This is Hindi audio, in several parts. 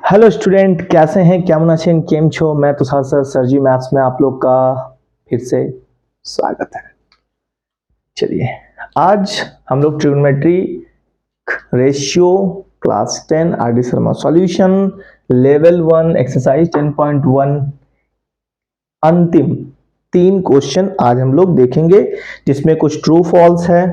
हेलो स्टूडेंट, कैसे हैं? केमन आছেন? केम छो? मैं तुषार सर जी मैथ्स में आप लोग का फिर से स्वागत है। चलिए, आज हम लोग trigonometry ratio class 10 RD. Sharma solution level 1 exercise 10.1 अंतिम 3 क्वेश्चन आज हम लोग देखेंगे, जिसमें कुछ ट्रू फॉल्स है।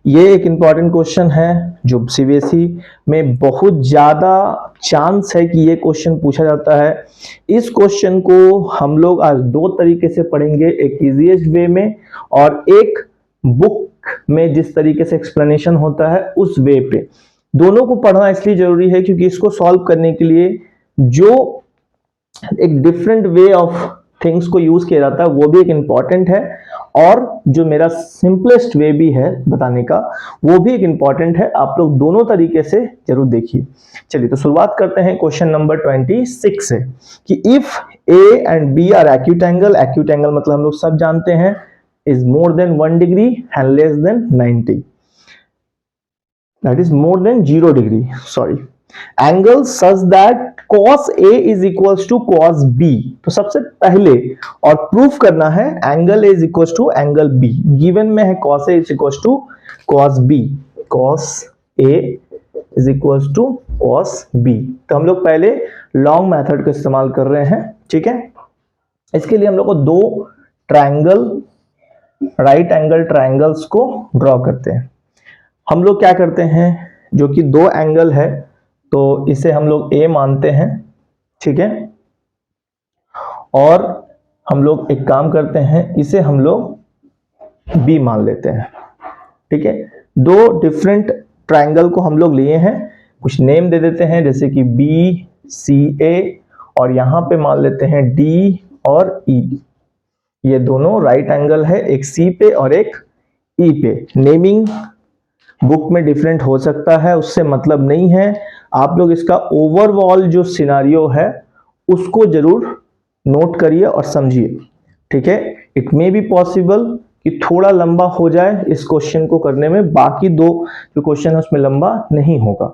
ये एक इंपॉर्टेंट क्वेश्चन है जो सीबीएसई में बहुत ज्यादा चांस है कि ये क्वेश्चन पूछा जाता है। इस क्वेश्चन को हम लोग आज दो तरीके से पढ़ेंगे, एक इजीएस्ट वे में और एक बुक में जिस तरीके से एक्सप्लेनेशन होता है उस वे पे। दोनों को पढ़ना इसलिए जरूरी है क्योंकि इसको सॉल्व करने के लिए जो एक डिफरेंट वे ऑफ थिंग्स को यूज किया जाता है वो भी एक इंपॉर्टेंट है, और जो मेरा सिंपलेस्ट वे भी है बताने का वो भी एक इंपॉर्टेंट है। आप लोग दोनों तरीके से जरूर देखिए। चलिए, तो शुरुआत करते हैं क्वेश्चन नंबर 26 से कि if A and B are acute angle, acute angle मतलब हम लोग सब जानते हैं is more than 1 degree and less than 90, that is more than 0 degree, sorry, angle such that cos A is equals to cos B। तो सबसे पहले और प्रूफ करना है angle A is equals to angle B। Given में है cos A is equals to cos B, cos A is equals to cos B। तो हम लोग पहले लॉन्ग मेथड का इस्तेमाल कर रहे हैं, ठीक है। इसके लिए हम लोग को दो ट्रायंगल, राइट एंगल ट्रायंगल्स को ड्रॉ करते हैं। हम लोग क्या करते हैं, जो कि दो एंगल है तो इसे हम लोग A मानते हैं, ठीक है, और हम लोग एक काम करते हैं इसे हम लोग B मान लेते हैं, ठीक है। दो डिफरेंट ट्रायंगल को हम लोग लिए हैं, कुछ नेम दे देते हैं जैसे कि BCA, और यहां पे मान लेते हैं D और E। ये दोनों राइट एंगल है, एक C पे और एक E पे। नेमिंग बुक में डिफरेंट हो सकता है, उससे मतलब नहीं है। आप लोग इसका ओवरऑल जो सिनारियो है उसको जरूर नोट करिए और समझिए, ठीक है। इट मे बी पॉसिबल कि थोड़ा लंबा हो जाए इस क्वेश्चन को करने में, बाकी दो जो क्वेश्चन है उसमें लंबा नहीं होगा,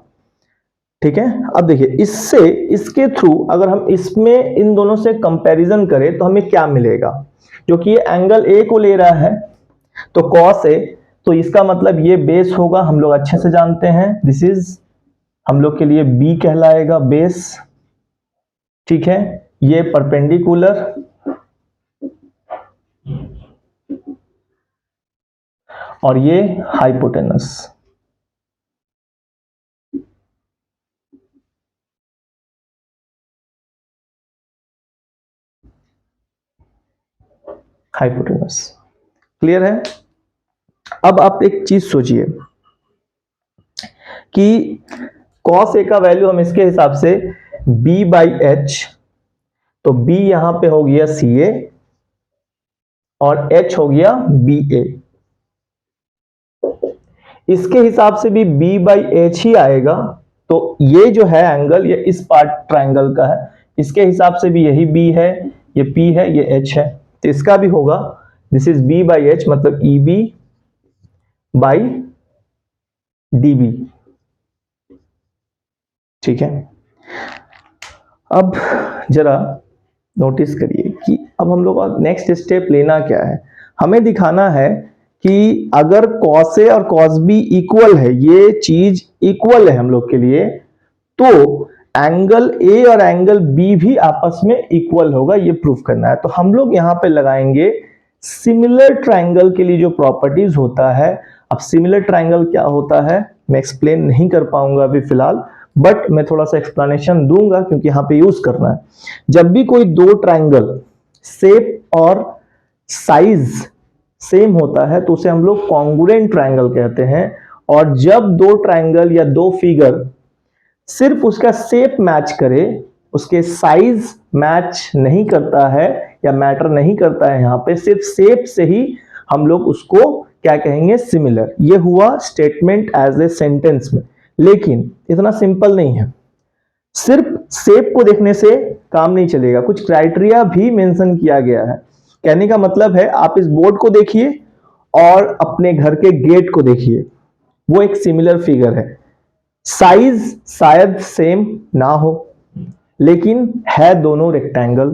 ठीक है। अब देखिए, इससे इसके थ्रू अगर हम इसमें इन दोनों से कंपैरिजन करें तो हमें क्या मिलेगा। जो कि ये एंगल ए को ले रहा है तो cos A, तो इसका मतलब ये बेस होगा, हम लोग अच्छे से जानते हैं। दिस इज हम लोग के लिए B कहलाएगा, बेस, ठीक है। ये परपेंडिकुलर और ये हाइपोटेनस, हाइपोटेनस क्लियर है। अब आप एक चीज सोचिए कि cos A का वैल्यू हम इसके हिसाब से B/H, तो B यहां पे हो गया CA और H हो गया BA। इसके हिसाब से भी B/H ही आएगा, तो ये जो है एंगल ये इस पार्ट ट्रायंगल का है, इसके हिसाब से भी यही B है, ये P है, ये H है, तो इसका भी होगा दिस इज B/H मतलब EB/DB, ठीक है। अब जरा नोटिस करिए कि अब हम लोग का नेक्स्ट स्टेप लेना क्या है। हमें दिखाना है कि अगर cos A और cos B इक्वल है, ये चीज इक्वल है हम लोग के लिए, तो एंगल A और एंगल B भी आपस में इक्वल होगा, ये प्रूफ करना है। तो हम लोग यहां पे लगाएंगे सिमिलर ट्रायंगल के लिए जो प्रॉपर्टीज होता है। अब सिमिलर ट्रायंगल क्या होता है मैं एक्सप्लेन नहीं कर पाऊंगा अभी फिलहाल, बट मैं थोड़ा सा एक्सप्लेनेशन दूंगा क्योंकि यहां पे यूज करना है। जब भी कोई दो ट्रायंगल शेप और साइज सेम होता है तो उसे हम लोग कॉन्ग्रुएंट ट्रायंगल कहते हैं, और जब दो ट्रायंगल या दो फिगर सिर्फ उसका शेप मैच करे, उसके साइज मैच नहीं करता है या मैटर नहीं करता है, यहां पे सिर्फ शेप से ही हम लोग उसको क्या कहेंगे, सिमिलर। ये हुआ स्टेटमेंट एज ए सेंटेंस में, लेकिन इतना सिंपल नहीं है। सिर्फ शेप को देखने से काम नहीं चलेगा, कुछ क्राइटेरिया भी मेंशन किया गया है। कहने का मतलब है आप इस बोर्ड को देखिए और अपने घर के गेट को देखिए, वो एक सिमिलर फिगर है। साइज शायद सेम ना हो, लेकिन है दोनों rectangle.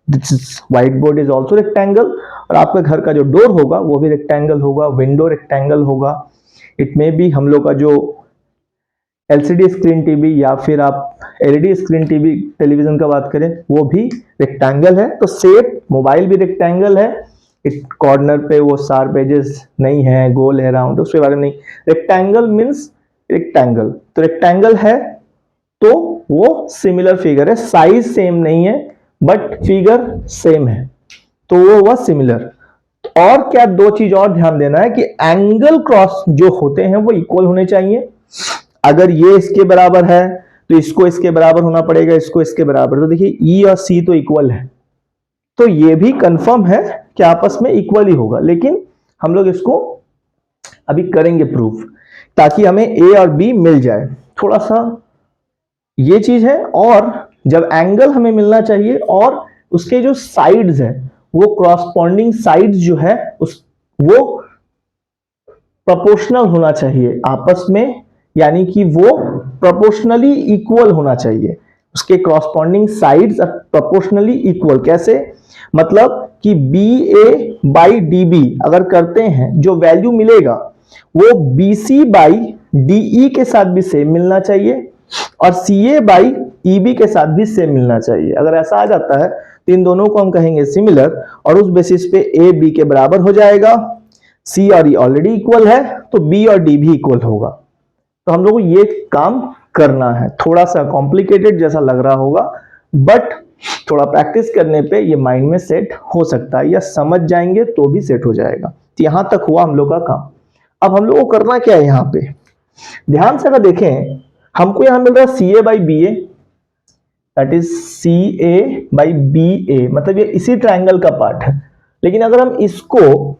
This white board is also rectangle, और आपका घर का जो डोर होगा वो भी रेक्टेंगल होगा, विंडो रेक्टेंगल होगा। इट में भी हम लोग का जो एलसीडी स्क्रीन टीवी या फिर आप एलईडी स्क्रीन टीवी टेलीविजन का बात करें वो भी रेक्टेंगल है। तो शेप मोबाइल भी रेक्टेंगल है। इट कॉर्नर पे वो शार्प एजेस नहीं है, गोल है, राउंड, उसके बारे में नहीं। रेक्टेंगल मींस रेक्टेंगल, तो रेक्टेंगल है तो वो सिमिलर फिगर है। साइज सेम नहीं है बट फिगर सेम है, तो वो हुआ सिमिलर। और क्या दो चीज और ध्यान देना है कि एंगल क्रॉस जो होते हैं वो इक्वल होने चाहिए। अगर ये इसके बराबर है तो इसको इसके बराबर होना पड़ेगा, इसको इसके बराबर। तो देखिए ई और सी तो इक्वल है, तो ये भी कंफर्म है कि आपस में इक्वल ही होगा। लेकिन हम लोग इसको अभी करेंगे प्रूफ, ताकि हमें ए और बी मिल जाए। थोड़ा सा ये चीज है। और जब एंगल हमें मिलना चाहिए और उसके जो साइड्स है वो क्रॉसपॉन्डिंग साइड्स जो है उस वो प्रोपोर्शनल होना चाहिए आपस में, यानी कि वो प्रोपोर्शनली इक्वल होना चाहिए। उसके corresponding sides are proportionally equal. कैसे? मतलब कि B A by D B अगर करते हैं, जो वैल्यू मिलेगा वो B C by D E के साथ भी सेम मिलना चाहिए और सी ए बाई ई बी के साथ भी सेम मिलना चाहिए। अगर ऐसा आ जाता है तो इन दोनों को हम कहेंगे सिमिलर, और उस बेसिस पे ए बी के बराबर हो जाएगा। सी और ई ऑलरेडी इक्वल है तो बी और डी भी इक्वल होगा। तो हम लोग को ये काम करना है। थोड़ा सा कॉम्प्लिकेटेड जैसा लग रहा होगा, बट थोड़ा प्रैक्टिस करने पे ये माइंड में सेट हो सकता है, या समझ जाएंगे तो भी सेट हो जाएगा। तो यहां तक हुआ हम लोग का काम। अब हम लोग को करना क्या है, यहां पे ध्यान से अगर देखें, हमको यहां मिल रहा है c A by b a, that is c A by b a, मतलब ये इसी ट्राइंगल का पार्ट है। लेकिन अगर हम इसको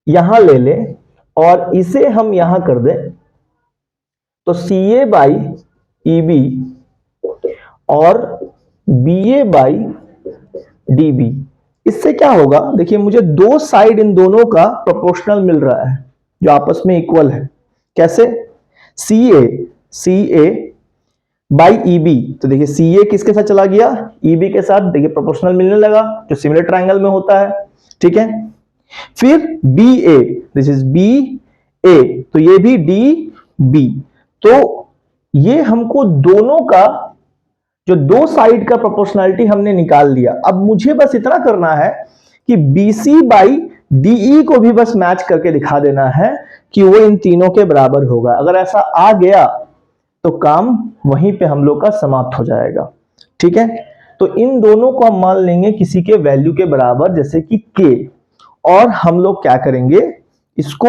यहां ले लें और इसे हम यहां कर दें, तो C A by E B और B A by D B, इससे क्या होगा? देखिए मुझे दो साइड इन दोनों का प्रोपोर्शनल मिल रहा है जो आपस में इक्वल है। कैसे? सी ए बाई ई बी, तो देखिए सी ए किसके साथ चला गया? ई बी के साथ। देखिए प्रोपोर्शनल मिलने लगा जो सिमिलर ट्राइंगल में होता है, ठीक है। फिर b a, this is b a, तो ये भी डी बी। तो ये हमको दोनों का जो दो साइड का प्रोपोर्शनलिटी हमने निकाल लिया। अब मुझे बस इतना करना है कि BC बाई DE को भी बस मैच करके दिखा देना है कि वो इन तीनों के बराबर होगा। अगर ऐसा आ गया तो काम वहीं पे हम लोग का समाप्त हो जाएगा, ठीक है। तो इन दोनों को हम मान लेंगे किसी के वैल्यू के बराबर, जैसे कि K, और हम लोग क्या करेंगे, इसको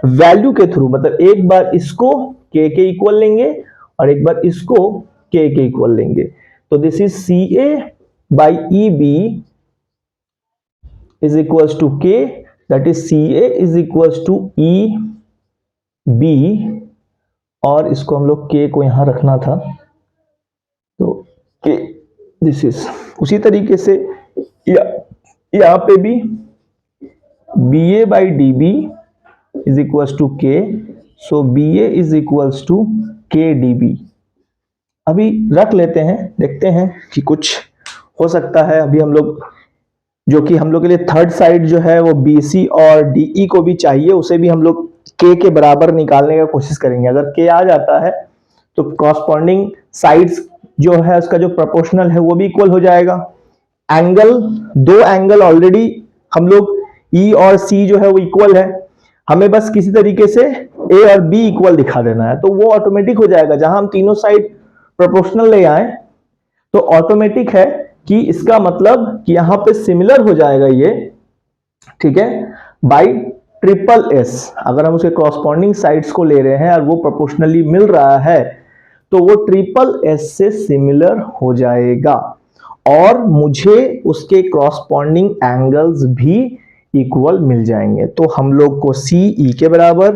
वैल्यू के थ्रू, मतलब एक बार इसको K के इक्वल लेंगे और एक बार इसको K के इक्वल लेंगे। तो this is CA by EB is equals to K, that is CA is equals to EB, और इसको हम लोग K को यहां रखना था, तो K दिस इज। उसी तरीके से यहां पे भी BA by DB is equals to K, so BA is equals to KDB। अभी रख लेते हैं, देखते हैं कि कुछ हो सकता है। अभी हम लोग, जो कि हम लोग के लिए थर्ड साइड जो है वो BC और DE को भी चाहिए, उसे भी हम लोग K के बराबर निकालने का कोशिश करेंगे। अगर K आ जाता है तो कॉरस्पॉन्डिंग साइड्स जो है उसका जो प्रोपोर्शनल है वो भी इक्वल हो जाएगा। एंगल, दो एंगल ऑलरेडी हम लोग E और C जो है वो इक्वल है, हमें बस किसी तरीके से A और B इक्वल दिखा देना है, तो वो ऑटोमेटिक हो जाएगा। जहां हम तीनों साइड प्रोपोर्शनल ले आए तो ऑटोमेटिक है कि इसका मतलब कि यहां पे सिमिलर हो जाएगा ये, ठीक है, बाई ट्रिपल एस। अगर हम उसके कॉरस्पॉन्डिंग साइड्स को ले रहे हैं और वो प्रोपोर्शनली मिल रहा है तो वो ट्रिपल एस से सिमिलर हो जाएगा, और मुझे उसके कॉरस्पॉन्डिंग एंगल्स भी इक्वल मिल जाएंगे। तो हम लोग को सी ई के बराबर,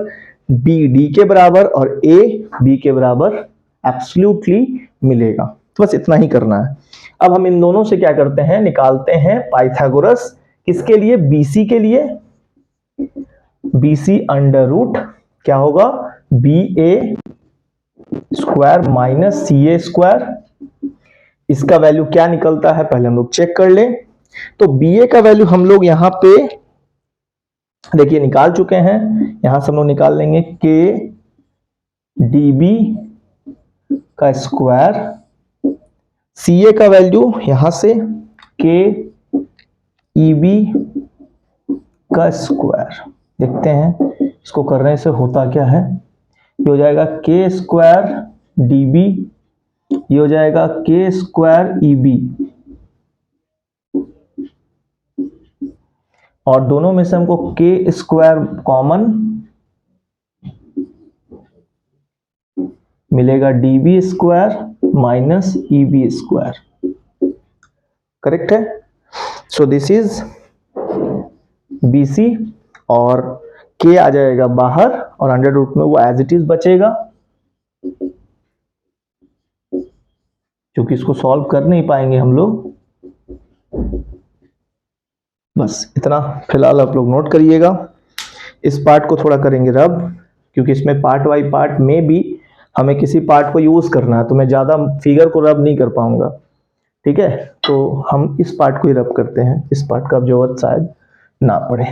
बी डी के बराबर और ए बी के बराबर एब्सोल्युटली मिलेगा। तो बस इतना ही करना है। अब हम इन दोनों से क्या करते हैं, निकालते हैं पाइथागोरस। किसके लिए? BC के लिए। BC अंडर रूट क्या होगा? BA square minus CA square इसका वैल्यू क्या निकलता है पहले हम लोग चेक कर लें। तो BA का वैल्यू हम लोग यहां पे देखिए निकाल चुके हैं, यहां से हम लोग निकाल लेंगे के DB का स्क्वायर, CA का वैल्यू यहां से के EB का स्क्वायर। देखते हैं इसको करने से होता क्या है। ये हो जाएगा के स्क्वायर DB, ये हो जाएगा के स्क्वायर EB, और दोनों में से हमको के स्क्वायर कॉमन मिलेगा, DB square minus EB square. Correct है। सो दिस इज BC, और के आ जाएगा बाहर और अंडर रूट में वो एज इट इज बचेगा, क्योंकि इसको सॉल्व कर नहीं पाएंगे हम लोग। बस इतना फिलहाल आप लोग नोट करिएगा। इस पार्ट को थोड़ा करेंगे रब, क्योंकि इसमें पार्ट बाई पार्ट में भी हमें किसी पार्ट को यूज करना है, तो मैं ज्यादा फिगर को रब नहीं कर पाऊंगा। ठीक है, तो हम इस पार्ट को ही रब करते हैं, इस पार्ट का जरूरत शायद ना पड़े।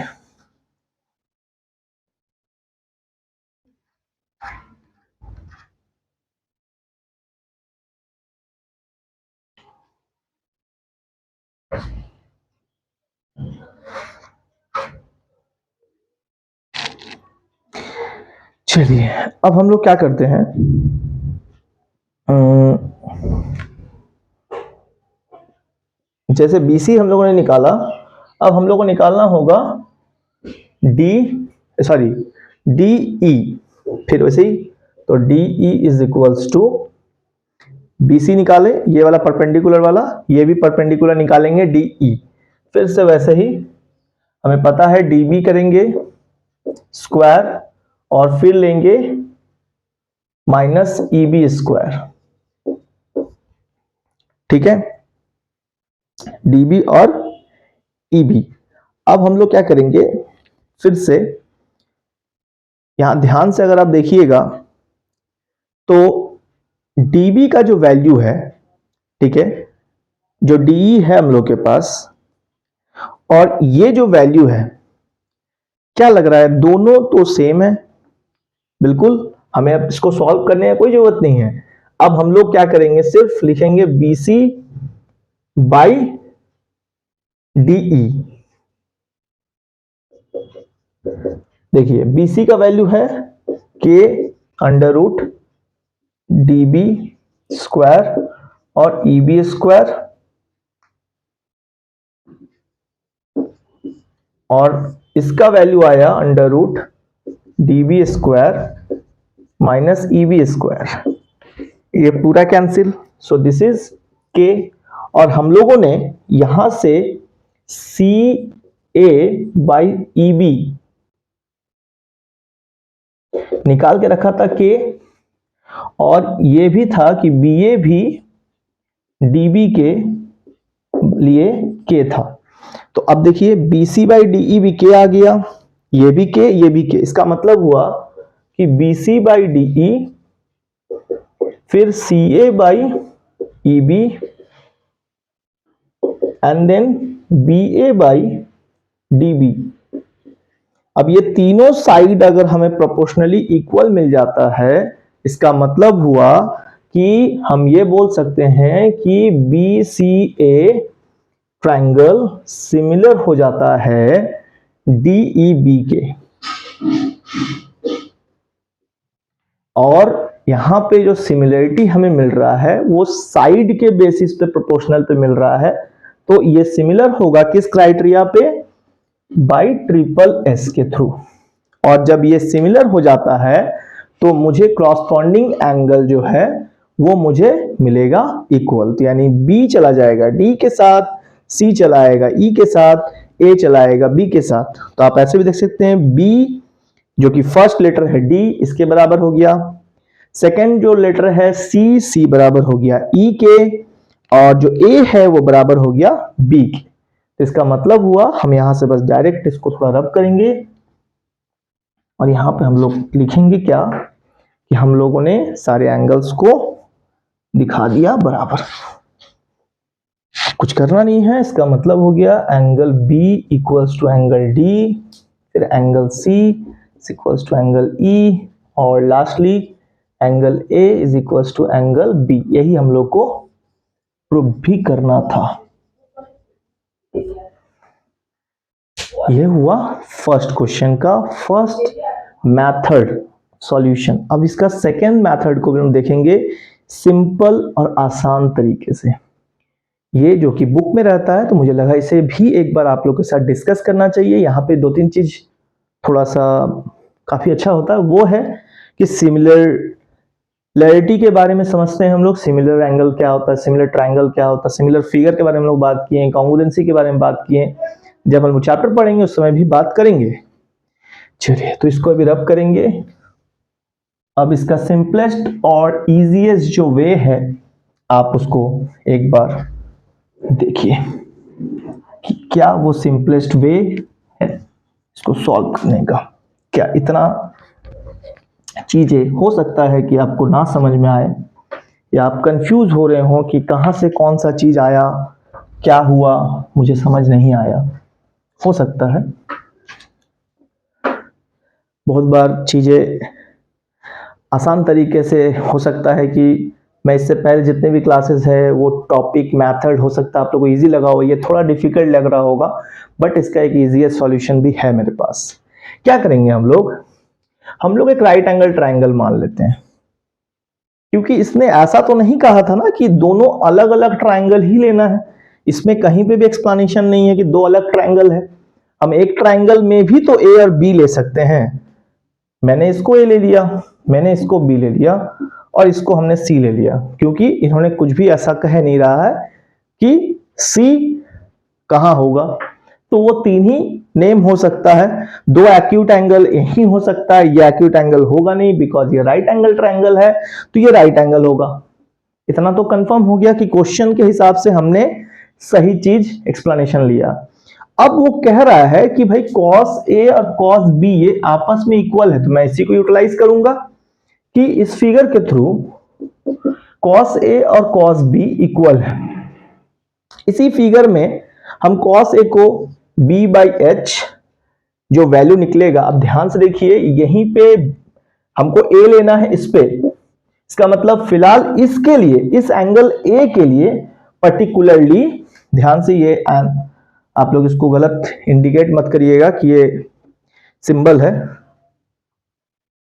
चलिए अब हम लोग क्या करते हैं, जैसे BC हम लोगों ने निकाला, अब हम लोग को निकालना होगा DE, फिर वैसे ही तो DE is equals to BC निकाले, ये वाला परपेंडिकुलर वाला, ये भी परपेंडिकुलर निकालेंगे DE, फिर से वैसे ही हमें पता है DB करेंगे स्क्वायर और फिर लेंगे माइनस EB स्क्वायर। ठीक है, DB और EB। अब हम लोग क्या करेंगे, फिर से यहां ध्यान से अगर आप देखिएगा तो DB का जो वैल्यू है, ठीक है, जो DE है हम लोग के पास, और ये जो वैल्यू है, क्या लग रहा है दोनों तो सेम है। बिल्कुल, हमें अब इसको सॉल्व करने की कोई जरूरत नहीं है। अब हम लोग क्या करेंगे, सिर्फ लिखेंगे BC बाई DE। देखिए BC का वैल्यू है के अंडर रूट DB स्क्वायर और EB स्क्वायर, और इसका वैल्यू आया under root DB square minus EB square, ये पूरा कैंसिल। सो दिस इज के, और हम लोगों ने यहां से CA बाई EB निकाल के रखा था के, और ये भी था कि BA भी DB के लिए के था। तो अब देखिए BC बाई DE भी के आ गया, ये भी के, ये भी के। इसका मतलब हुआ कि BC बाई DE फिर CA by EB and then BA by DB। अब ये तीनों साइड अगर हमें प्रोपोर्शनली इक्वल मिल जाता है, इसका मतलब हुआ कि हम ये बोल सकते हैं कि BCA ट्रायंगल सिमिलर हो जाता है DEB के, और यहां पे जो सिमिलरिटी हमें मिल रहा है वो साइड के बेसिस पे प्रोपोर्शनल पे मिल रहा है। तो ये सिमिलर होगा किस क्राइटेरिया पे, बाई ट्रिपल एस के थ्रू। और जब ये सिमिलर हो जाता है तो मुझे क्रॉसपॉन्डिंग एंगल जो है वो मुझे मिलेगा इक्वल, तो यानी B चला जाएगा D के साथ, C चला आएगा E के साथ, A चला आएगा B के साथ। तो आप ऐसे भी देख सकते हैं B जो कि फर्स्ट लेटर है D इसके बराबर हो गया, सेकंड जो लेटर है C बराबर हो गया E के, और जो A है वो बराबर हो गया B के। तो इसका मतलब हुआ हम यहां से बस डायरेक्ट इसको थोड़ा रब करेंगे, और यहां पे हम लोग लिखेंगे क्या कि हम लोगों ने सारे एंगल्स को दिखा दिया बराबर। कुछ करना नहीं है, इसका मतलब हो गया angle B equals to angle D, फिर angle C equals to angle E, और lastly angle A is equals to angle B। यही हम लोग को प्रूव भी करना था। यह हुआ फर्स्ट क्वेश्चन का फर्स्ट मेथड सॉल्यूशन। अब इसका सेकेंड मेथड को भी हम देखेंगे सिंपल और आसान तरीके से। ये जो कि बुक में रहता है, तो मुझे लगा इसे भी एक बार आप लोग के साथ डिस्कस करना चाहिए। यहाँ पे 2-3 चीज थोड़ा सा काफी अच्छा होता है। वो है कि सिमिलरिटी के बारे में समझते हैं हम लोग। सिमिलर एंगल क्या होता है, सिमिलर ट्रायंगल क्या होता है, सिमिलर फिगर के बारे में हम लोग बात किए, कॉन्ग्रुएंसी के बारे में बात किए। जब हम चैप्टर पढ़ेंगे उस समय भी बात करेंगे। चलिए, तो इसको अभी रब करेंगे। अब इसका सिंपलेस्ट और इजीएस्ट जो वे है, आप उसको एक बार देखिए कि क्या वो सिंपलेस्ट वे है इसको सॉल्व करने का। क्या इतना चीजें हो सकता है कि आपको ना समझ में आए, या आप कंफ्यूज हो रहे हो कि कहां से कौन सा चीज आया, क्या हुआ, मुझे समझ नहीं आया। हो सकता है बहुत बार चीजें आसान तरीके से हो सकता है कि मैं इससे पहले जितने भी क्लासेस है वो टॉपिक मेथड हो सकता है आप लोगों को इजी लगा हो, ये थोड़ा डिफिकल्ट लग रहा होगा, बट इसका एक इजीएस्ट सॉल्यूशन भी है मेरे पास। क्या करेंगे हम लोग एक राइट एंगल ट्रायंगल मान लेते हैं, क्योंकि इसने ऐसा तो नहीं कहा था ना कि दोनों अलग अलग ट्रायंगल ही लेना है। इसमें कहीं पे भी एक्सप्लेनेशन नहीं है कि दो अलग ट्रायंगल है। हम एक ट्रायंगल में भी तो ए और बी ले सकते हैं। मैंने इसको ए ले लिया, मैंने इसको बी ले लिया, और इसको हमने सी ले लिया, क्योंकि इन्होंने कुछ भी ऐसा कह नहीं रहा है कि सी कहां होगा। तो वो 3 ही नेम हो सकता है। 2 एक्यूट एंगल यही हो सकता है, ये एक्यूट एंगल होगा नहीं, बिकॉज ये राइट एंगल ट्रायंगल है, तो ये राइट एंगल होगा। इतना तो कंफर्म हो गया कि क्वेश्चन के हिसाब से हमने सही चीज एक्सप्लेनेशन लिया। अब वो कह रहा है कि भाई cos A और cos B ये आपस में इक्वल है, तो मैं इसी को यूटिलाइज करूंगा कि इस फिगर के थ्रू cos A और cos B इक्वल है। इसी फिगर में हम cos A को B by H जो वैल्यू निकलेगा, अब ध्यान से देखिए, यहीं पे हमको A लेना है इस पे। इसका मतलब फिलहाल इसके लिए, इस एंगल A के लिए पर्टिकुलरली, ध्यान से ये आप लोग इसको गलत इंडिकेट मत करिएगा कि ये सिंबल है।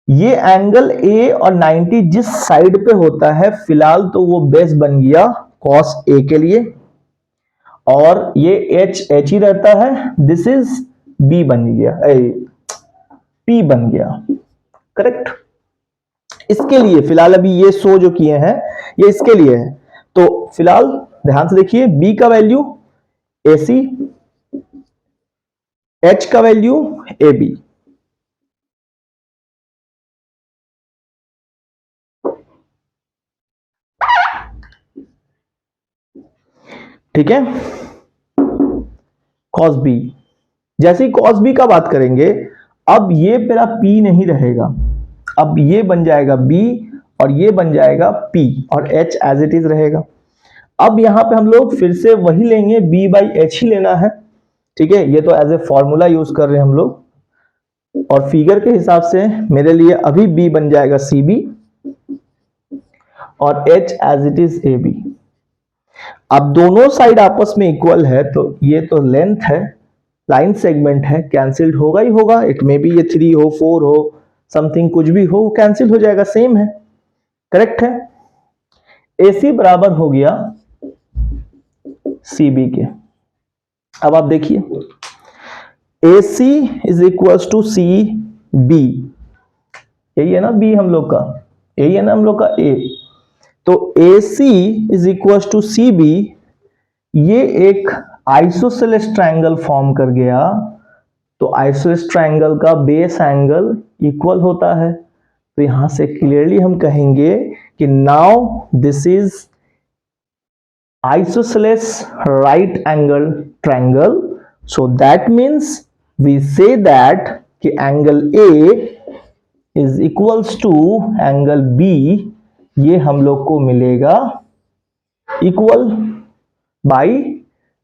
ये एंगल A और 90 जिस साइड पे होता है, फिलहाल तो वो बेस बन गया cos A के लिए, और ये H ही रहता है, दिस इज B बन गया, P बन गया। करेक्ट। इसके लिए फिलहाल अभी ये शो जो किए हैं ये इसके लिए है। तो फिलहाल ध्यान से देखिए, B का वैल्यू AC, H का वैल्यू AB। ठीक है, cos B। जैसे ही cos B का बात करेंगे, अब ये मेरा P नहीं रहेगा, अब ये बन जाएगा B और ये बन जाएगा P, और H एज इट इज रहेगा। अब यहां पे हम लोग फिर से वही लेंगे, B by H ही लेना है। ठीक है, ये तो एज ए फॉर्मूला यूज कर रहे हैं हम लोग, और फिगर के हिसाब से मेरे लिए अभी B बन जाएगा CB और H as it is AB। अब दोनों साइड आपस में इक्वल है, तो ये तो लेंथ है, लाइन सेगमेंट है, कैंसिल्ड होगा ही होगा। इट में भी ये 3 हो, 4 हो, समथिंग कुछ भी हो, कैंसिल हो जाएगा, सेम है। करेक्ट है। AC बराबर हो गया CB के। अब आप देखिए, AC is equal to CB, यही है ना B हम लोग का, यही है ना हम लोग का A। तो AC is equal to CB, ये एक आइसोसेलेस ट्रायंगल फॉर्म कर गया। तो आइसोसेलेस ट्रायंगल का बेस एंगल इक्वल होता है, तो यहां से क्लियरली हम कहेंगे कि now this is isosceles right angle triangle, so that means we say that कि angle A is equals to angle B, ये हम लोग को मिलेगा equal by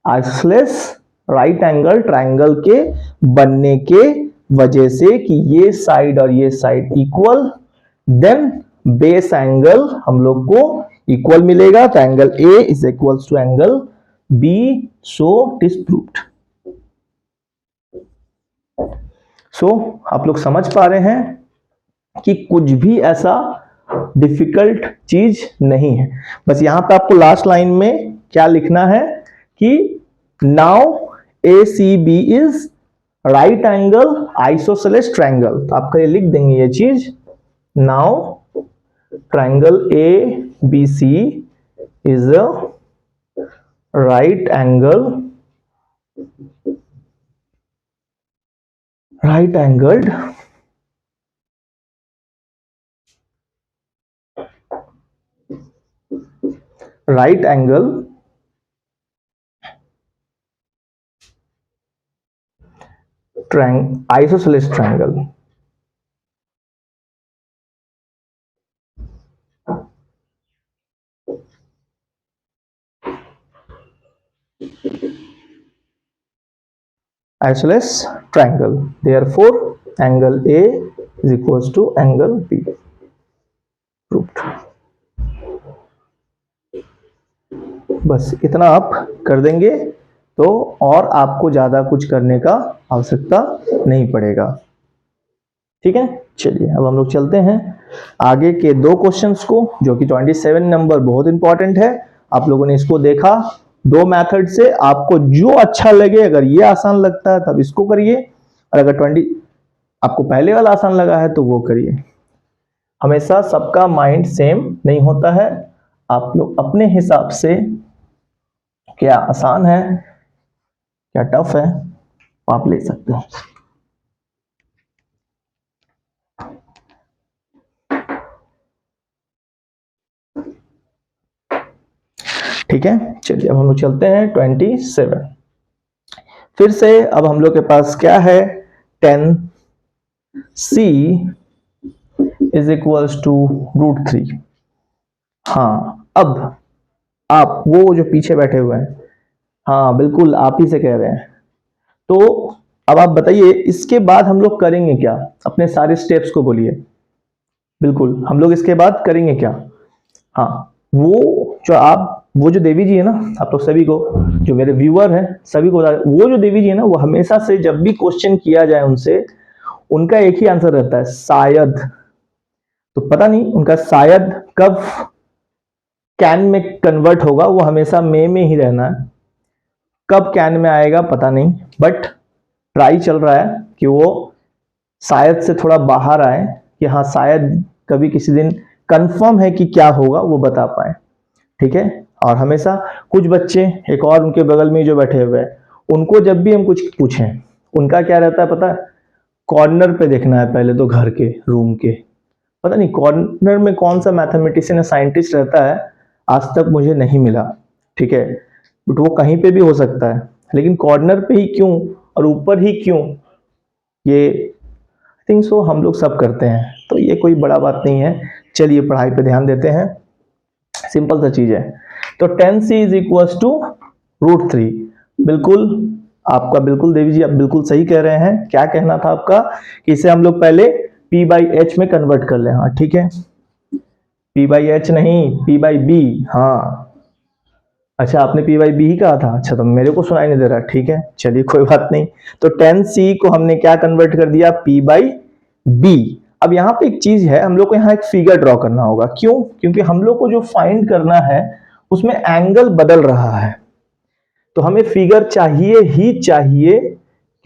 isosceles right angle triangle के बनने के वजह से कि ये साइड और ये side equal, then base angle हम लोग को इक्वल मिलेगा, तो angle a is equals to angle b, so it is proved. So आप लोग समझ पा रहे हैं कि कुछ भी ऐसा डिफिकल्ट चीज नहीं है। बस यहां पे आपको लास्ट लाइन में क्या लिखना है कि now ACB is right angle isosceles triangle, तो आपका ये लिख देंगे ये चीज, now triangle ABC is a right angled right angle isosceles triangle. Isosceles triangle. Therefore, angle A is equals to angle B. Proved. बस इतना आप कर देंगे तो और आपको ज्यादा कुछ करने का आवश्यकता नहीं पड़ेगा। ठीक है, चलिए अब हम लोग चलते हैं आगे के दो क्वेश्चंस को, जो कि 27 नंबर बहुत इंपॉर्टेंट है। आप लोगों ने इसको देखा दो मेथड से, आपको जो अच्छा लगे, अगर ये आसान लगता है तब इसको करिए, और अगर 20 आपको पहले वाला आसान लगा है तो वो करिए। हमेशा सबका माइंड सेम नहीं होता है, आप लोग अपने हिसाब से क्या आसान है क्या टफ है आप ले सकते हो। ठीक है, चलिए अब हम लोग चलते हैं 27। फिर से अब हम लोग के पास क्या है, 10c इज इक्वल्स टू √3। हाँ, अब आप वो जो पीछे बैठे हुए हैं, हाँ बिल्कुल आप ही से कह रहे हैं, तो अब आप बताइए इसके बाद हम लोग करेंगे क्या, अपने सारे स्टेप्स को बोलिए। बिल्कुल हम लोग इसके बाद करेंगे क्या। हाँ, वो जो देवी जी है ना, आप लोग सभी को, जो मेरे व्यूअर हैं सभी को, वो जो देवी जी है ना, वो हमेशा से जब भी क्वेश्चन किया जाए उनसे, उनका एक ही आंसर रहता है, शायद। तो पता नहीं उनका शायद कब कैन में कन्वर्ट होगा, वो हमेशा में ही रहना है, कब कैन में आएगा पता नहीं, बट ट्राई चल रहा है कि वो शायद से थोड़ा बाहर आए, कि हाँ शायद कभी किसी दिन कंफर्म है कि क्या होगा वो बता पाए। ठीक है, और हमेशा कुछ बच्चे, एक और उनके बगल में जो बैठे हुए हैं, उनको जब भी हम कुछ पूछें, उनका क्या रहता है पता है, कॉर्नर पे देखना है पहले तो, घर के रूम के, पता नहीं कॉर्नर में कौन सा मैथमेटिशियन या साइंटिस्ट रहता है, आज तक मुझे नहीं मिला। ठीक है, बट वो कहीं पे भी हो सकता है, लेकिन कॉर्नर पे ही क्यों और ऊपर ही क्यों, ये आई थिंक सो हम लोग सब करते हैं, तो ये कोई बड़ा बात नहीं है। चलिए पढ़ाई पे ध्यान देते हैं, सिंपल सा चीज है। तो 10c इज इक्वल्स टू √3। बिल्कुल आपका, बिल्कुल देवी जी आप बिल्कुल सही कह रहे हैं। क्या कहना था आपका कि इसे हम लोग पहले p/h में कन्वर्ट कर लें। हाँ ठीक है, p/h नहीं p/b। हाँ अच्छा, आपने p/b ही कहा था, अच्छा तो मेरे को सुनाई नहीं दे रहा। ठीक है चलिए कोई बात नहीं। तो 10c को हमने क्या कन्वर्ट कर दिया, p/b। अब यहाँ पे एक चीज है, हम लोग को यहाँ एक फिगर ड्रॉ करना होगा। क्यों? क्योंकि हम लोग को जो फाइंड करना है उसमें एंगल बदल रहा है, तो हमें फिगर चाहिए ही चाहिए,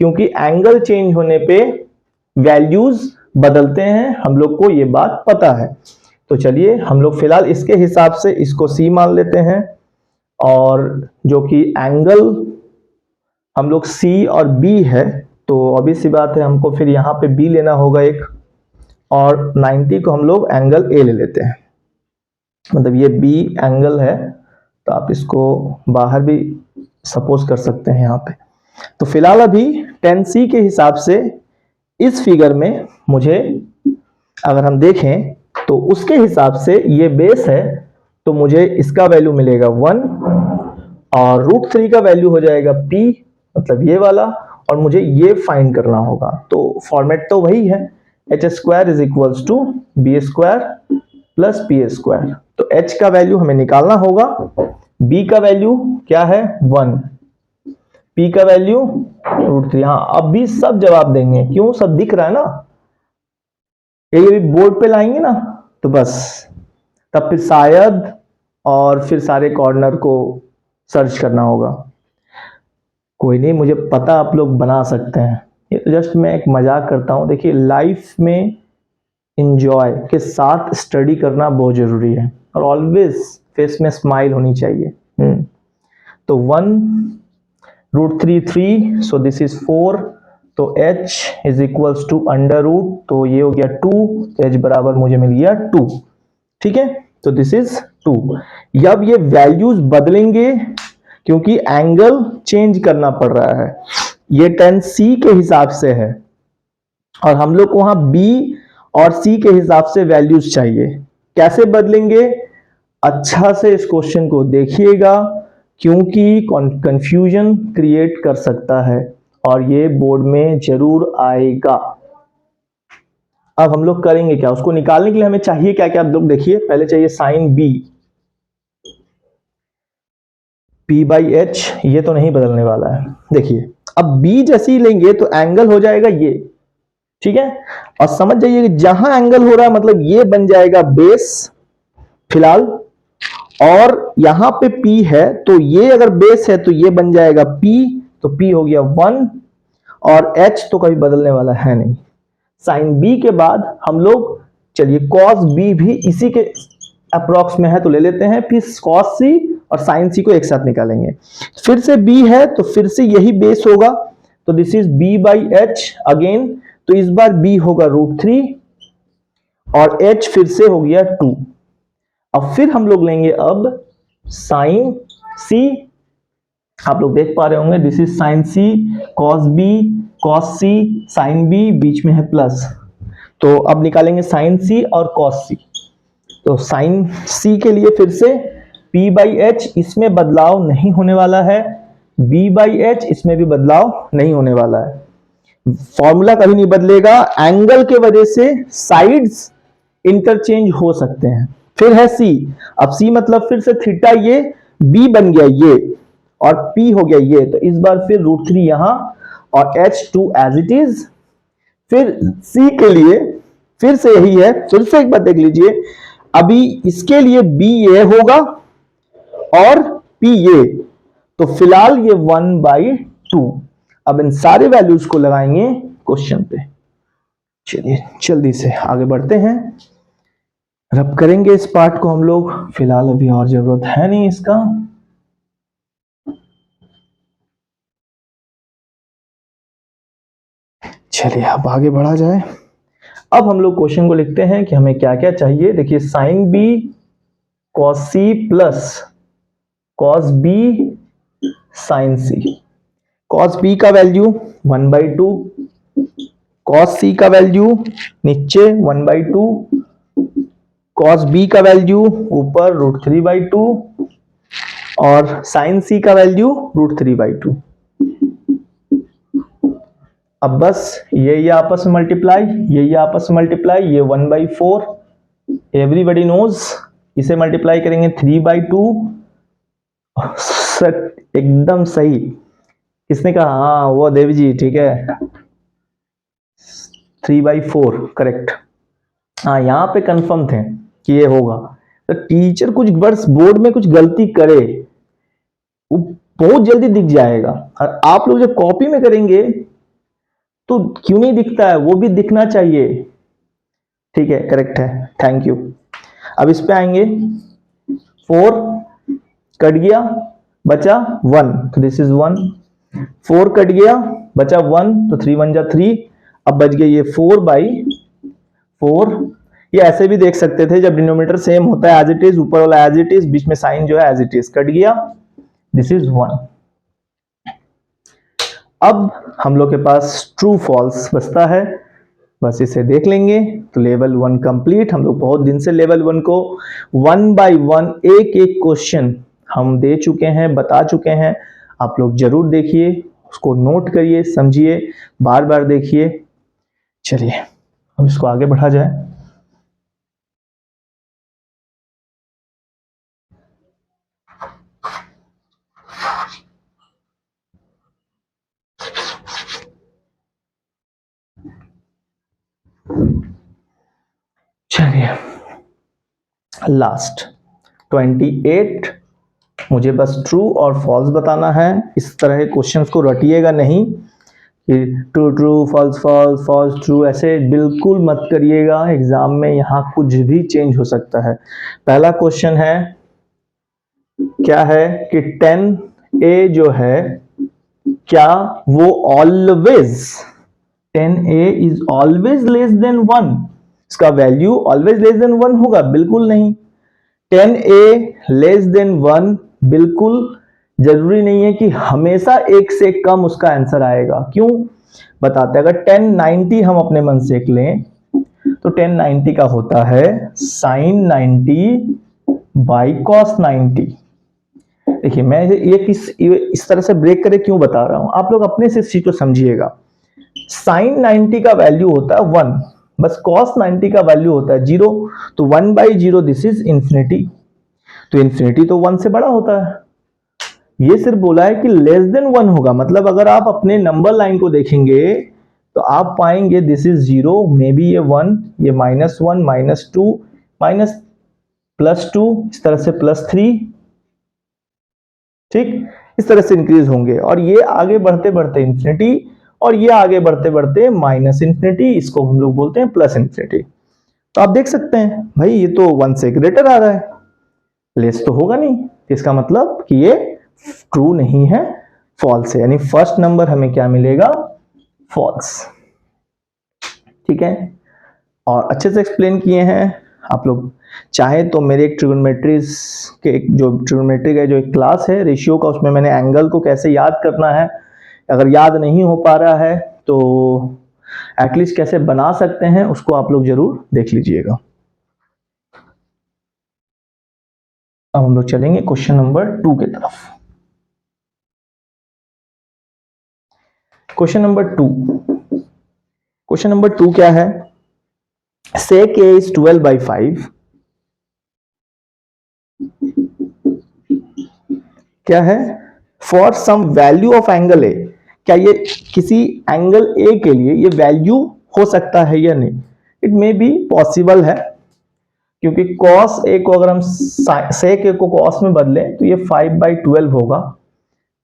क्योंकि एंगल चेंज होने पे वैल्यूज बदलते हैं, हम लोग को ये बात पता है। तो चलिए हम लोग फिलहाल इसके हिसाब से इसको c मान लेते हैं, और जो कि एंगल हम लोग c और b है, तो obvious सी बात है हमको फिर यहाँ पे b लेना होगा एक, और 90 को हम लोग एंगल a ले लेते हैं, मतलब ये b एंगल है, तो आप इसको बाहर भी सपोज कर सकते हैं यहाँ पे। तो फिलहाल अभी 10c के हिसाब से इस फिगर में मुझे, अगर हम देखें तो उसके हिसाब से ये बेस है, तो मुझे इसका वैल्यू मिलेगा 1, और रूट 3 का वैल्यू हो जाएगा p, मतलब ये वाला, और मुझे ये फाइंड करना होगा। तो फॉर्मेट तो वही है, h square is equals to b square plus p square. तो h का वैल्यू हमें निकालना होगा, b का वैल्यू क्या है 1, p का वैल्यू रूट 3। हाँ, अब भी सब जवाब देंगे, क्यों, सब दिख रहा है ना, ये भी बोर्ड पे लाएंगे ना, तो बस तब फिर शायद और फिर सारे कॉर्नर को सर्च करना होगा। कोई नहीं, मुझे पता आप लोग बना सकते हैं, ये तो जस्ट मैं एक मजाक करता हूं। देखिए, लाइफ में एंजॉय के साथ स्टडी करना बहुत जरूरी है, और ऑलवेज फेस में स्माइल होनी चाहिए। तो 1 रूट 3 3, सो दिस इज 4, तो h is equals to under root, तो ये हो गया 2, तो h बराबर मुझे मिल गया 2। ठीक है, तो दिस इज 2। अब ये वैल्यूज बदलेंगे क्योंकि एंगल चेंज करना पड़ रहा है, ये tan c के हिसाब से है, और हम लोग को वहां b और c के हिसाब से वैल्यूज चाहिए। कैसे बदलेंगे, अच्छा से इस क्वेश्चन को देखिएगा, क्योंकि कंफ्यूजन क्रिएट कर सकता है और ये बोर्ड में जरूर आएगा। अब हम लोग करेंगे क्या, उसको निकालने के लिए हमें चाहिए क्या क्या, आप लोग देखिए। पहले चाहिए sine b, p by h, ये तो नहीं बदलने वाला है। देखिए, अब b जैसे ही लेंगे तो एंगल हो जाएगा ये, ठीक है, और समझ जाइए कि जहां एंगल हो रहा है मतलब ये बन जाएगा बेस फिलहाल, और यहां पे p है तो ये अगर बेस है तो ये बन जाएगा p, तो p हो गया 1, और h तो कभी बदलने वाला है नहीं। साइन b के बाद हम लोग, चलिए cos b भी इसी के अप्रोक्स में है तो ले लेते हैं, फिर cos c और sin c को एक साथ निकालेंगे। फिर से b है तो फिर से यही बेस होगा, तो this is b by H again, तो इस बार b होगा रूट 3 और h फिर से हो गया 2। अब फिर हम लोग लेंगे अब साइन c, आप लोग देख पा रहे होंगे, this is sine c, cos b, cos c, sin b, बीच में है प्लस, तो अब निकालेंगे साइन c और cos c। तो साइन c के लिए फिर से p बाई एच, इसमें बदलाव नहीं होने वाला है, b बाई एच, इसमें भी बदलाव नहीं होने वाला है, फॉर्मूला कभी नहीं बदलेगा। एंगल के वजह से साइड्स इंटरचेंज हो सकते हैं। फिर है c, अब c मतलब फिर से थीटा, ये b बन गया ये, और p हो गया ये, तो इस बार फिर रूट 3 यहां और h2 एज इट इज। फिर c के लिए फिर से यही है, फिर से एक बार देख लीजिए, अभी इसके लिए b ये होगा और p ये, तो फिलहाल ये 1/2। अब इन सारे वैल्यूज को लगाएंगे क्वेश्चन पे। चलिए जल्दी से आगे बढ़ते हैं, रब करेंगे इस पार्ट को हम लोग, फिलहाल अभी और जरूरत है नहीं इसका। चलिए अब आगे बढ़ा जाए। अब हम लोग क्वेश्चन को लिखते हैं कि हमें क्या क्या चाहिए। देखिए, sine b cos c plus cos b sine c. Cos b का वैल्यू 1/2, कॉस सी का वैल्यू नीचे 1/2, कॉस बी का वैल्यू ऊपर √3/2, और साइन सी का वैल्यू √3/2। अब बस ये आपस में मल्टीप्लाई, ये आपस में मल्टीप्लाई, ये 1/4 एवरीबॉडी नोज, इसे मल्टीप्लाई करेंगे 3/2। एकदम सही, किसने कहा, हाँ वो देवी जी, ठीक है 3/4 करेक्ट। हाँ, यहाँ पे कंफर्म थे कि ये होगा। तो टीचर कुछ वर्ष बोर्ड में कुछ गलती करे, वो बहुत जल्दी दिख जाएगा, और आप लोग जब कॉपी में करेंगे तो क्यों नहीं दिखता है, वो भी दिखना चाहिए। ठीक है, करेक्ट है, थैंक यू। अब इस पे आएंगे, 4 कट गया बचा 1, तो दिस इज 1, 4 कट गया बचा 1, तो 3 1 जा 3, अब बच गया ये 4/4। ये ऐसे भी देख सकते थे, जब डिनोमिनेटर सेम होता है एज इट इज, ऊपर वाला एज इट इज, बीच में साइन जो है एज इट इज, कट गया, दिस इज 1। अब हम लोग के पास ट्रू फॉल्स बचता है, बस इसे देख लेंगे तो लेवल 1 कंप्लीट। हम लोग बहुत दिन से लेवल 1 को 1 by 1 एक एक क्वेश्चन हम दे चुके हैं, बता चुके हैं। आप लोग जरूर देखिए, उसको नोट करिए, समझिए, बार बार देखिए। चलिए अब इसको आगे बढ़ा जाए। चलिए लास्ट 28, मुझे बस ट्रू और फॉल्स बताना है। इस तरह के क्वेश्चंस को रटिएगा नहीं कि true true false false false true, ऐसे बिल्कुल मत करिएगा। एग्जाम में यहाँ कुछ भी चेंज हो सकता है। पहला क्वेश्चन है, क्या है कि 10a जो है, क्या वो always 10a is always less than 1? इसका वैल्यू ऑलवेज लेस देन 1 होगा? बिल्कुल नहीं। 10a लेस देन 1 बिल्कुल जरूरी नहीं है कि हमेशा एक से कम उसका आंसर आएगा। क्यों बताते हैं। अगर 1090 हम अपने मन से लें तो 1090 का होता है sin 90 बाई cos 90। देखिए मैं ये इस तरह से ब्रेक करके क्यों बता रहा हूं, आप लोग अपने से इस चीज को समझिएगा। sin 90 का वैल्यू होता है 1, बस cos 90 का वैल्यू होता है 0। तो 1/0 दिस इज इंफिनिटी। तो इंफिनिटी तो 1 से बड़ा होता है। ये सिर्फ बोला है कि लेस देन 1 होगा, मतलब अगर आप अपने नंबर लाइन को देखेंगे तो आप पाएंगे दिस इज 0, मे बी ये 1, ये -1, -2, माइनस +2, इस तरह से +3, ठीक, इस तरह से इंक्रीज होंगे। और ये आगे बढ़ते बढ़ते इंफिनिटी, और ये आगे बढ़ते बढ़ते माइनस इंफिनिटी, इसको हम लोग बोलते हैं प्लस इंफिनिटी। तो आप देख सकते हैं भाई ये तो 1 से ग्रेटर आ रहा है, लेस तो होगा नहीं। इसका मतलब कि ये ट्रू नहीं है, फॉल्स है। यानी फर्स्ट नंबर हमें क्या मिलेगा? फॉल्स। ठीक है, और अच्छे से एक्सप्लेन किए हैं। आप लोग चाहे तो मेरे एक ट्रिगोनोमेट्रीज के जो ट्रिगोनोमेट्री का जो एक क्लास है रेशियो का, उसमें मैंने एंगल को कैसे याद करना है, अगर याद नहीं हो पा रहा है तो एटलीस्ट कैसे बना सकते हैं उसको आप लोग जरूर देख लीजिएगा। अब हम लोग चलेंगे क्वेश्चन नंबर 2 की तरफ। क्वेश्चन नंबर 2 क्या है? sec a is 12/5। क्या है? For some value of angle A. क्या ये किसी एंगल ए के लिए ये वैल्यू हो सकता है या नहीं? इट मे बी पॉसिबल है, क्योंकि cos a को अगर हम sec a को cos में बदलें तो ये 5/12 होगा।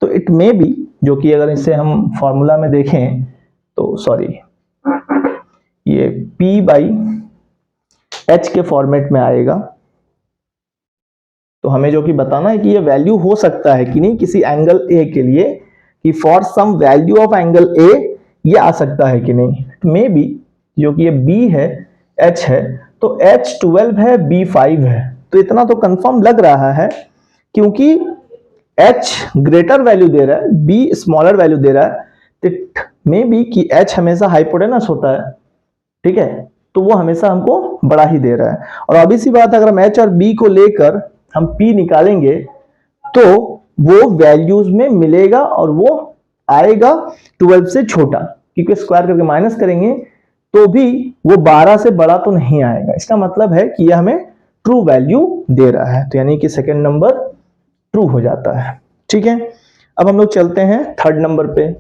तो इट मे बी, जो कि अगर इसे हम फॉर्मूला में देखें तो सॉरी, ये p/h के फॉर्मेट में आएगा। तो हमें जो कि बताना है कि ये वैल्यू हो सकता है कि नहीं किसी एंगल ए के लिए, कि for some value of angle A ये आ सकता है कि नहीं। मे बी, जो कि ये b है, h है, तो h 12 है, b 5 है। तो इतना तो कंफर्म लग रहा है, क्योंकि h ग्रेटर वैल्यू दे रहा है, b स्मॉलर वैल्यू दे रहा है। इट मे बी कि h हमेशा हाइपोटेनस होता है, ठीक है, तो वो हमेशा हमको बड़ा ही दे रहा है। और अभी सी बात, अगर हम h और b को लेकर हम p निकालेंगे तो वो वैल्यूज में मिलेगा और वो आएगा 12 से छोटा, क्योंकि स्क्वायर करके माइनस करेंगे तो भी वो 12 से बड़ा तो नहीं आएगा। इसका मतलब है कि यह हमें ट्रू वैल्यू दे रहा है, तो यानी कि सेकंड नंबर ट्रू हो जाता है। ठीक है, अब हम लोग चलते हैं थर्ड नंबर पे।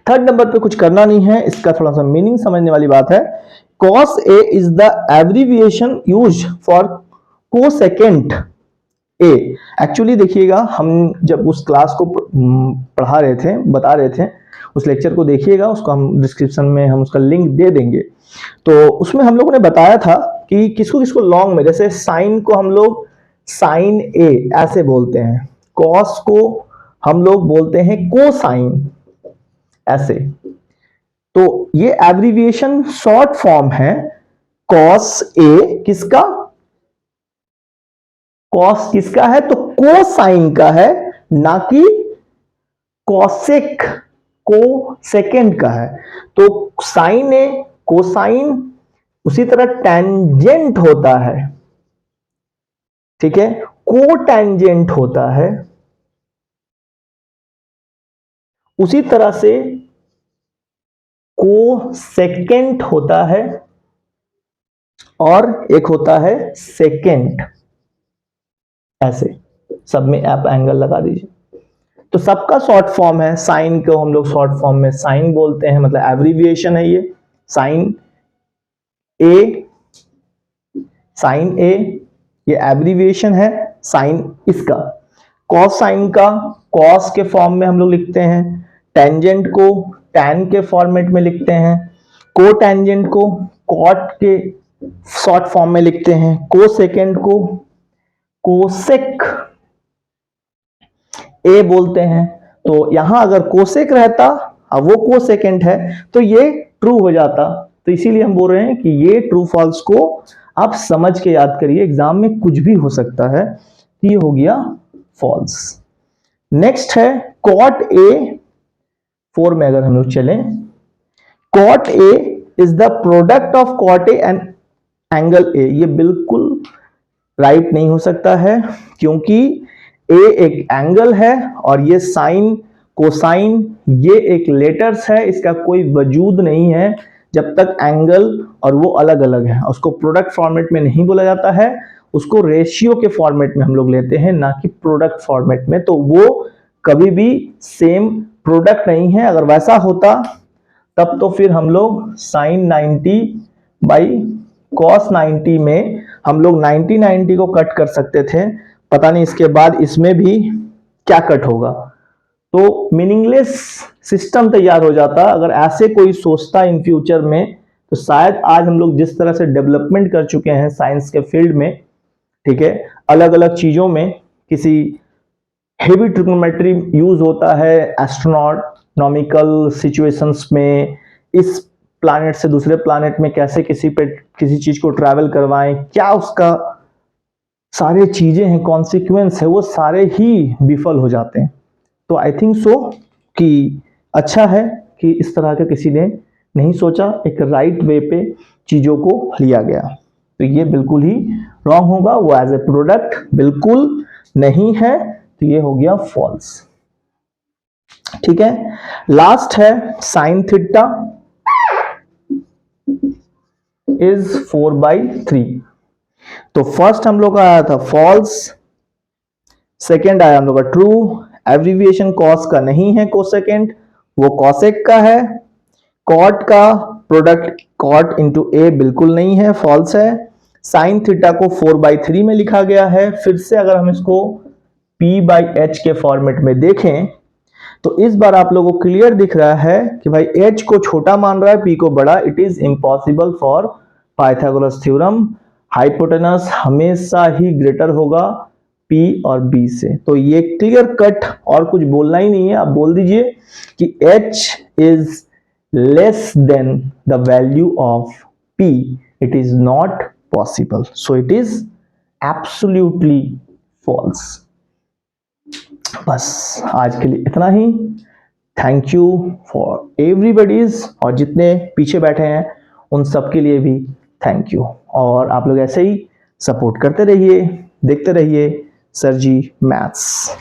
थर्ड नंबर पे कुछ करना नहीं है, इसका थोड़ा सा मीनिंग समझने वाली बात है। cos a is the abbreviation used for cosecant a। Actually देखिएगा, हम जब उस क्लास को पढ़ा रहे थे, बता रहे थे, उस लेक्चर को देखिएगा, उसको हम डिस्क्रिप्शन में हम उसका लिंक दे देंगे। तो उसमें हम लोगों ने बताया था कि किसको किसको लॉन्ग में, जैसे साइन को हम लोग साइन ए ऐसे बोलते हैं, कॉस को हम लोग बोलते हैं कोसाइन ऐसे। तो ये एब्रिविएशन शॉर्ट फॉर्म है कॉस ए, किसका? कॉस किसका है? तो कोसाइन का है, ना कि कॉसेक को सेकेंड का है। तो साइन ए कोसाइन, उसी तरह टेंजेंट होता है, ठीक है, कोटेंजेंट होता है, उसी तरह से कोसेकेंट होता है और एक होता है सेकेंट। ऐसे सब में आप एंगल लगा दीजिए। तो सबका शॉर्ट फॉर्म है, साइन को हम लोग शॉर्ट फॉर्म में साइन बोलते हैं, मतलब एब्रिविएशन है ये। साइन ए, साइन ए ये एब्रिविएशन है साइन इसका। कॉस साइन का कॉस के फॉर्म में हम लोग लिखते हैं, टेंजेंट को टैन के फॉर्मेट में लिखते हैं, को टेंजेंट को कॉट के शॉर्ट फॉर्म में लिखते हैं, को सेकेंड को कोसेक ए बोलते हैं। तो यहां अगर कोसेक रहता अब वो कोसेकेंट है तो ये ट्रू हो जाता। तो इसीलिए हम बोल रहे हैं कि ये ट्रू फॉल्स को आप समझ के याद करिए, एग्जाम में कुछ भी हो सकता है। ये हो गया फॉल्स। नेक्स्ट है कॉट ए 4 में अगर हम लोग चलें, cot A is the product of cot A and angle A. ये बिल्कुल राइट नहीं हो सकता है, क्योंकि ए एक एंगल है और ये साइन कोसाइन ये एक लेटर्स है, इसका कोई वजूद नहीं है जब तक एंगल और वो अलग अलग है। उसको प्रोडक्ट फॉर्मेट में नहीं बोला जाता है, उसको रेशियो के फॉर्मेट में हम लोग लेते हैं, ना कि प्रोडक्ट फॉर्मेट में। तो वो कभी भी सेम प्रोडक्ट नहीं है। अगर वैसा होता तब तो फिर हम लोग साइन 90 बाई कॉस 90 में हम लोग 90 को कट कर सकते थे। पता नहीं इसके बाद इसमें भी क्या कट होगा, तो मीनिंगलेस सिस्टम तैयार हो जाता। अगर ऐसे कोई सोचता इन फ्यूचर में तो शायद आज हम लोग जिस तरह से डेवलपमेंट कर चुके हैं साइंस के फील्ड में, ठीक है, अलग अलग चीजों में किसी हेवी ट्रिग्नोमेट्री यूज होता है एस्ट्रोनॉमिकल सिचुएशंस में, इस प्लैनेट से दूसरे प्लैनेट में कैसे किसी चीज को ट्रैवल करवाएं, क्या उसका सारे चीजें हैं, कॉन्सिक्वेंस है, वो सारे ही विफल हो जाते हैं। तो आई थिंक सो कि अच्छा है कि इस तरह का किसी ने नहीं सोचा, एक राइट वे पे चीजों को लिया गया। तो ये बिल्कुल ही रॉन्ग होगा, वो एज ए प्रोडक्ट बिल्कुल नहीं है। तो ये हो गया फॉल्स। ठीक है, लास्ट है साइन थीटा इज 4/3। तो फर्स्ट हम लोग का आया था फॉल्स, सेकेंड आया हम लोग का ट्रू। एब्रिविएशन कॉस का नहीं है कोसेकेंट, वो कॉसेक का है। कॉट का प्रोडक्ट कॉट इंटू ए बिल्कुल नहीं है, फॉल्स है। साइन थीटा को 4/3 में लिखा गया है। फिर से अगर हम इसको p/h के फॉर्मेट में देखें तो इस बार आप लोगों को क्लियर दिख रहा है कि भाई h को छोटा मान रहा है, p को बड़ा। It is impossible for Pythagoras theorem, hypotenuse हमेशा ही ग्रेटर होगा p और b से। तो ये क्लियर कट, और कुछ बोलना ही नहीं है। आप बोल दीजिए कि h is less than the value of p, it is not possible, so it is absolutely false. बस आज के लिए इतना ही। थैंक यू फॉर एवरीबॉडीज, और जितने पीछे बैठे हैं उन सब के लिए भी थैंक यू। और आप लोग ऐसे ही सपोर्ट करते रहिए, देखते रहिए सर जी मैथ्स।